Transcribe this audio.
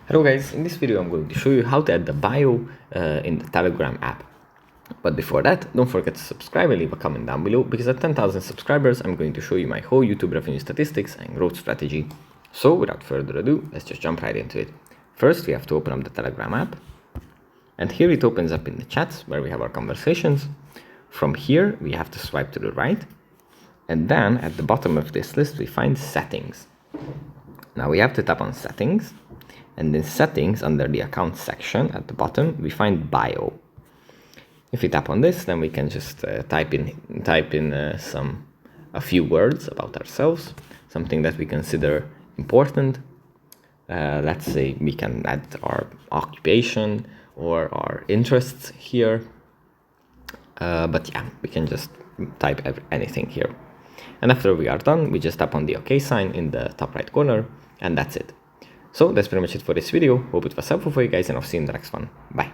Hello guys, in this video I'm going to show you how to add the bio in the Telegram app. But before that, don't forget to subscribe and leave a comment down below, because at 10,000 subscribers I'm going to show you my whole YouTube revenue statistics and growth strategy. So without further ado, let's just jump right into it. First we have to open up the Telegram app, and here it opens up in the chats where we have our conversations. From here we have to swipe to the right, and then at the bottom of this list we find settings. Now we have to tap on settings, and in settings under the account section at the bottom we find bio. If we tap on this, then we can just type in a few words about ourselves, something that we consider important. Let's say we can add our occupation or our interests here, but yeah, we can just type anything here. And after we are done, we just tap on the OK sign in the top right corner, and that's it. So that's pretty much it for this video. Hope it was helpful for you guys, and I'll see you in the next one. Bye.